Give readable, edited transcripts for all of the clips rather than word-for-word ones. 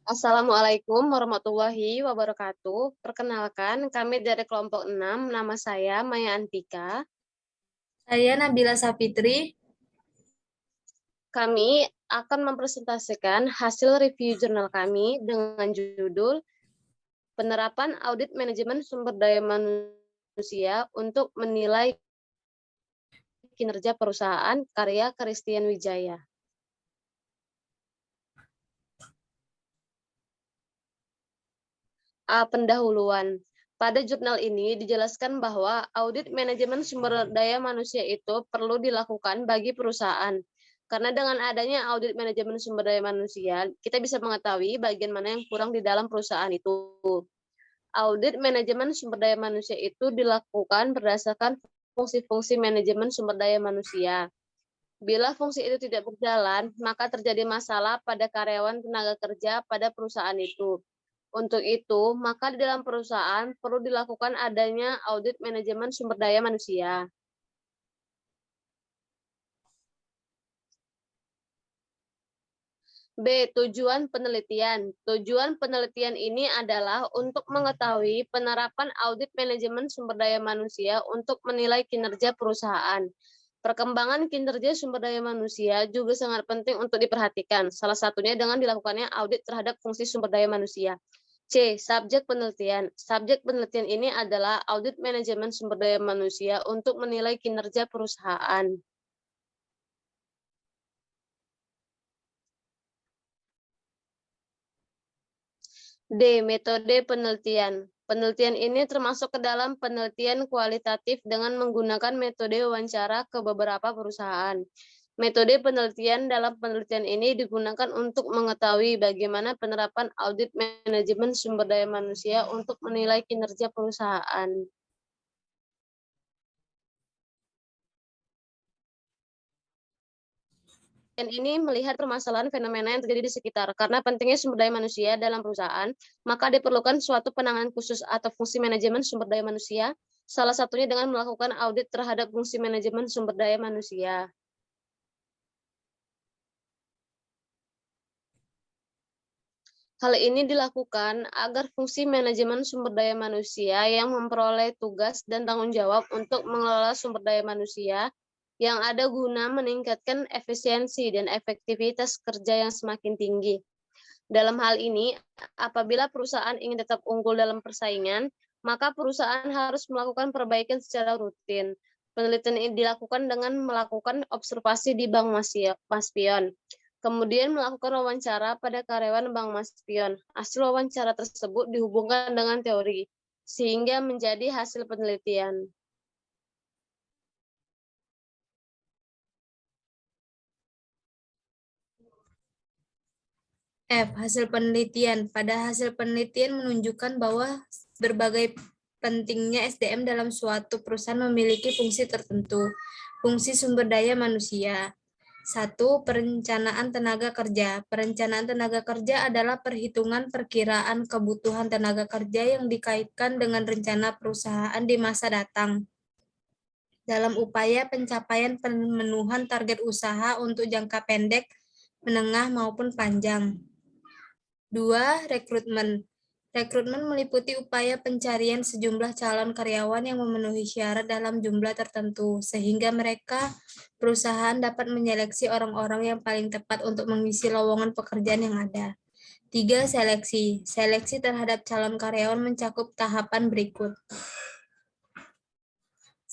Assalamualaikum warahmatullahi wabarakatuh. Perkenalkan, kami dari kelompok 6. Nama saya Maya Antika. Saya Nabila Safitri. Kami akan mempresentasikan hasil review jurnal kami dengan judul Penerapan Audit Manajemen Sumber Daya Manusia untuk Menilai Kinerja Perusahaan, karya Christian Wijaya. Pendahuluan. Pada jurnal ini dijelaskan bahwa audit manajemen sumber daya manusia itu perlu dilakukan bagi perusahaan. Karena dengan adanya audit manajemen sumber daya manusia, kita bisa mengetahui bagian mana yang kurang di dalam perusahaan itu. Audit manajemen sumber daya manusia itu dilakukan berdasarkan fungsi-fungsi manajemen sumber daya manusia. Bila fungsi itu tidak berjalan, maka terjadi masalah pada karyawan tenaga kerja pada perusahaan itu. Untuk itu, maka di dalam perusahaan perlu dilakukan adanya audit manajemen sumber daya manusia. B. Tujuan penelitian. Tujuan penelitian ini adalah untuk mengetahui penerapan audit manajemen sumber daya manusia untuk menilai kinerja perusahaan. Perkembangan kinerja sumber daya manusia juga sangat penting untuk diperhatikan, salah satunya dengan dilakukannya audit terhadap fungsi sumber daya manusia. C. Subjek penelitian. Subjek penelitian ini adalah audit manajemen sumber daya manusia untuk menilai kinerja perusahaan. D. Metode penelitian. Penelitian ini termasuk ke dalam penelitian kualitatif dengan menggunakan metode wawancara ke beberapa perusahaan. Metode penelitian dalam penelitian ini digunakan untuk mengetahui bagaimana penerapan audit manajemen sumber daya manusia untuk menilai kinerja perusahaan. Dan ini melihat permasalahan fenomena yang terjadi di sekitar. Karena pentingnya sumber daya manusia dalam perusahaan, maka diperlukan suatu penanganan khusus atau fungsi manajemen sumber daya manusia, salah satunya dengan melakukan audit terhadap fungsi manajemen sumber daya manusia. Hal ini dilakukan agar fungsi manajemen sumber daya manusia yang memperoleh tugas dan tanggung jawab untuk mengelola sumber daya manusia yang ada guna meningkatkan efisiensi dan efektivitas kerja yang semakin tinggi. Dalam hal ini, apabila perusahaan ingin tetap unggul dalam persaingan, maka perusahaan harus melakukan perbaikan secara rutin. Penelitian ini dilakukan dengan melakukan observasi di Bank Maspion, kemudian melakukan wawancara pada karyawan Bank Maspion. Hasil wawancara tersebut dihubungkan dengan teori, sehingga menjadi hasil penelitian. F. Hasil penelitian. Pada hasil penelitian menunjukkan bahwa berbagai pentingnya SDM dalam suatu perusahaan memiliki fungsi tertentu. Fungsi sumber daya manusia. 1. Perencanaan tenaga kerja. Perencanaan tenaga kerja adalah perhitungan perkiraan kebutuhan tenaga kerja yang dikaitkan dengan rencana perusahaan di masa datang dalam upaya pencapaian pemenuhan target usaha untuk jangka pendek, menengah maupun panjang. 2. Rekrutmen. Rekrutmen meliputi upaya pencarian sejumlah calon karyawan yang memenuhi syarat dalam jumlah tertentu, sehingga perusahaan dapat menyeleksi orang-orang yang paling tepat untuk mengisi lowongan pekerjaan yang ada. 3. Seleksi. Seleksi terhadap calon karyawan mencakup tahapan berikut.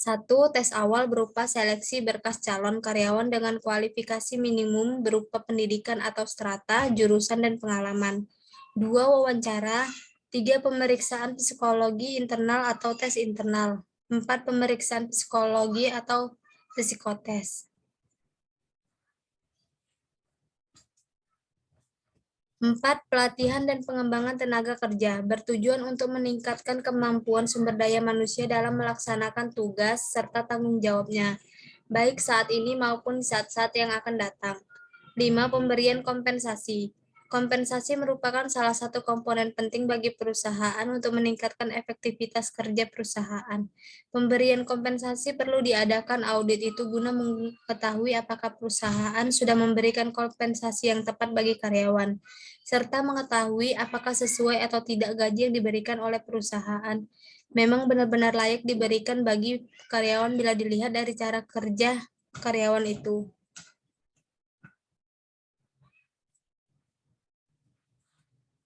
1. Tes awal berupa seleksi berkas calon karyawan dengan kualifikasi minimum berupa pendidikan atau strata, jurusan, dan pengalaman. 2. Wawancara. 3. Pemeriksaan psikologi internal atau tes internal. 4. Pemeriksaan psikologi atau psikotes. 4. Pelatihan dan pengembangan tenaga kerja bertujuan untuk meningkatkan kemampuan sumber daya manusia dalam melaksanakan tugas serta tanggung jawabnya, baik saat ini maupun saat-saat yang akan datang. 5. Pemberian kompensasi. Kompensasi merupakan salah satu komponen penting bagi perusahaan untuk meningkatkan efektivitas kerja perusahaan. Pemberian kompensasi perlu diadakan audit itu guna mengetahui apakah perusahaan sudah memberikan kompensasi yang tepat bagi karyawan, serta mengetahui apakah sesuai atau tidak gaji yang diberikan oleh perusahaan memang benar-benar layak diberikan bagi karyawan bila dilihat dari cara kerja karyawan itu.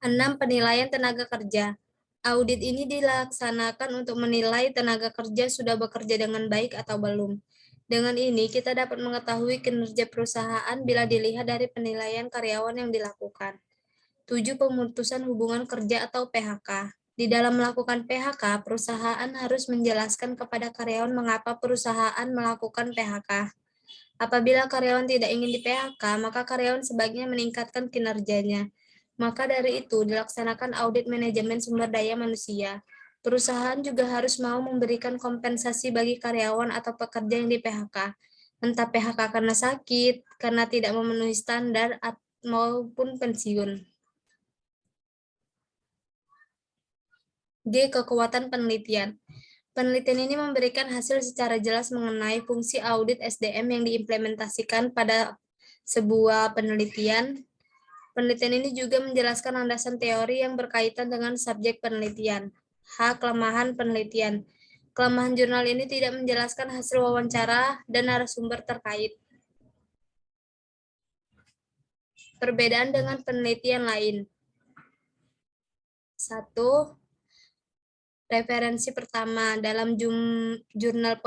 6. Penilaian tenaga kerja. Audit ini dilaksanakan untuk menilai tenaga kerja sudah bekerja dengan baik atau belum. Dengan ini, kita dapat mengetahui kinerja perusahaan bila dilihat dari penilaian karyawan yang dilakukan. 7. Pemutusan hubungan kerja atau PHK. Di dalam melakukan PHK, perusahaan harus menjelaskan kepada karyawan mengapa perusahaan melakukan PHK. Apabila karyawan tidak ingin di-PHK, maka karyawan sebaiknya meningkatkan kinerjanya. Maka dari itu, dilaksanakan audit manajemen sumber daya manusia. Perusahaan juga harus mau memberikan kompensasi bagi karyawan atau pekerja yang di-PHK. Entah PHK karena sakit, karena tidak memenuhi standar, maupun pensiun. G. Kekuatan penelitian. Penelitian ini memberikan hasil secara jelas mengenai fungsi audit SDM yang diimplementasikan pada sebuah penelitian. Penelitian ini juga menjelaskan landasan teori yang berkaitan dengan subjek penelitian. H. Kelemahan penelitian. Kelemahan jurnal ini tidak menjelaskan hasil wawancara dan narasumber terkait. Perbedaan dengan penelitian lain. 1. Referensi pertama, dalam jurnal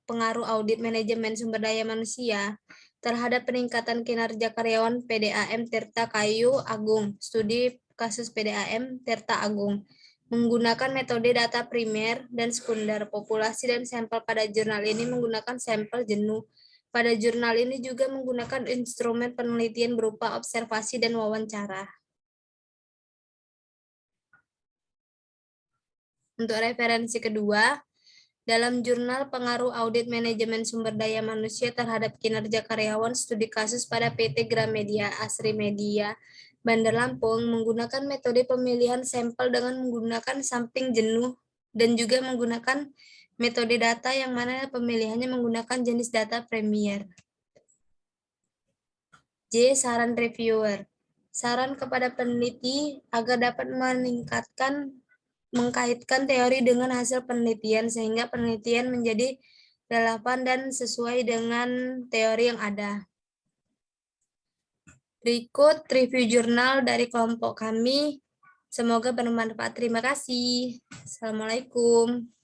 pengaruh audit manajemen sumber daya manusia terhadap peningkatan kinerja karyawan PDAM Tirta Kayu Agung, studi kasus PDAM Tirta Agung, menggunakan metode data primer dan sekunder, populasi dan sampel. Pada jurnal ini menggunakan sampel jenuh. Pada jurnal ini juga menggunakan instrumen penelitian berupa observasi dan wawancara. Untuk referensi kedua, dalam jurnal pengaruh audit manajemen sumber daya manusia terhadap kinerja karyawan, studi kasus pada PT Gramedia Asri Media Bandar Lampung menggunakan metode pemilihan sampel dengan menggunakan sampling jenuh dan juga menggunakan metode data yang mana pemilihannya menggunakan jenis data Premier. J. Saran reviewer. Saran kepada peneliti agar dapat mengkaitkan teori dengan hasil penelitian sehingga penelitian menjadi relevan dan sesuai dengan teori yang ada. Berikut review jurnal dari kelompok kami. Semoga bermanfaat. Terima kasih. Assalamualaikum.